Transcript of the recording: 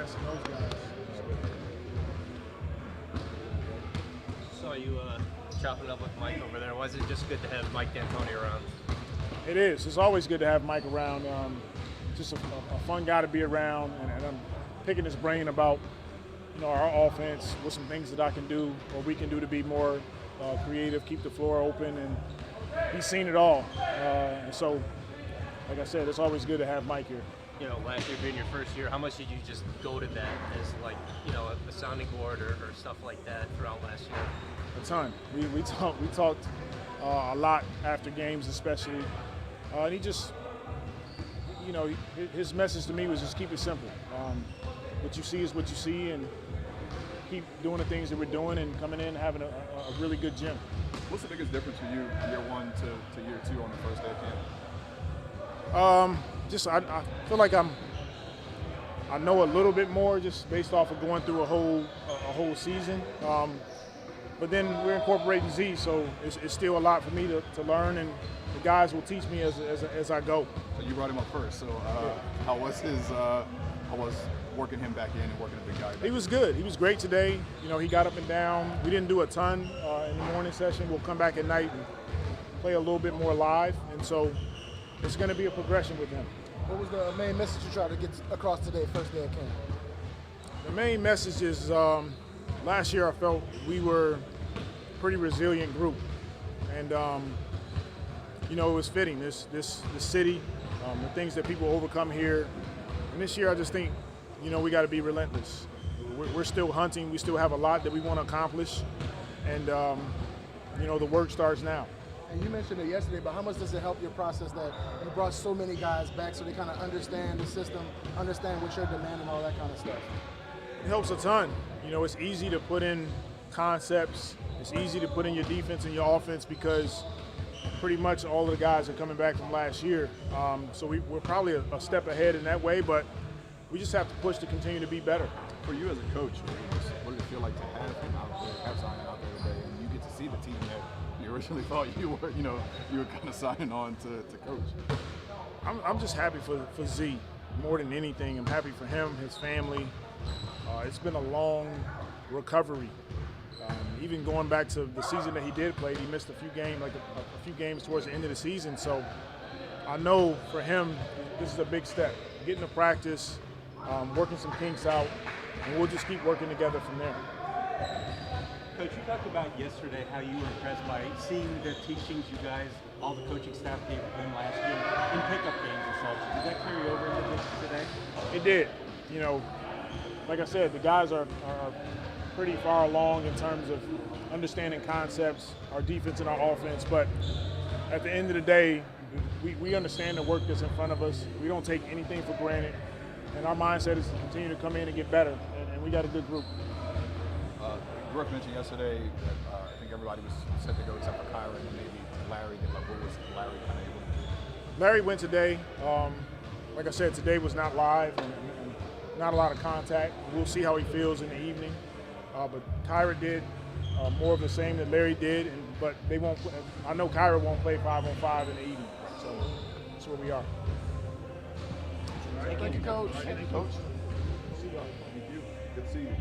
Bass and those guys. Saw you chopping up with Mike over there. Was it just good to have Mike D'Antoni around? It is. It's always good to have Mike around. Just a fun guy to be around, and I'm picking his brain about our offense, what some things that I can do or we can do to be more creative, keep the floor open, and he's seen it all. And so, like I said, it's always good to have Mike here. Last year being your first year, how much did you just go to that as a sounding board or stuff like that throughout last year? A ton. We talked a lot after games, especially. And he just, his message to me was just keep it simple. What you see is what you see, and keep doing the things that we're doing and coming in and having a really good gym. What's the biggest difference for you year one to year two on the first day of camp? I feel like I know a little bit more just based off of going through a whole season. But then we're incorporating Z, so it's still a lot for me to learn, and the guys will teach me as I go. So you brought him up first. So how was working him back in and working a big guy back in? He was good. He was great today. He got up and down. We didn't do a ton in the morning session. We'll come back at night and play a little bit more live, and so it's going to be a progression with him. What was the main message you tried to get across today, first day of camp? The main message is last year I felt we were a pretty resilient group, and it was fitting. This city, the things that people overcome here, and this year I just think we got to be relentless. We're still hunting. We still have a lot that we want to accomplish, and the work starts now. And you mentioned it yesterday, but how much does it help your process that you brought so many guys back so they kind of understand the system, understand what you're demanding, all that kind of stuff? It helps a ton. It's easy to put in concepts. It's easy to put in your defense and your offense because pretty much all of the guys are coming back from last year. So we're probably a step ahead in that way, but we just have to push to continue to be better. For you as a coach, what did it feel like to have him out there, have Zion out there today, and you get to see the team that you originally thought you were kind of signing on to coach? I'm just happy for Z more than anything. I'm happy for him, his family. It's been a long recovery. Even going back to the season that he did play, he missed a few games towards the end of the season. So I know for him, this is a big step. Getting to practice, working some kinks out, and we'll just keep working together from there. Coach, you talked about yesterday how you were impressed by seeing the teachings you guys, all the coaching staff gave them last year in pickup games and such. Did that carry over into this today? It did. Like I said, the guys are pretty far along in terms of understanding concepts, our defense and our offense, but at the end of the day, we understand the work that's in front of us. We don't take anything for granted, and our mindset is to continue to come in and get better, and we got a good group. Brooke mentioned yesterday that I think everybody was set to go except for Kyron and maybe Larry. What was Larry kind of able to do? Larry went today. Like I said, today was not live and not a lot of contact. We'll see how he feels in the evening. But Kyra did more of the same that Larry did, but they won't. I know Kyra won't play 5-on-5 in the evening, so that's where we are. Thank you, Coach. Thank you, Coach. See y'all. Thank you. Good to see you.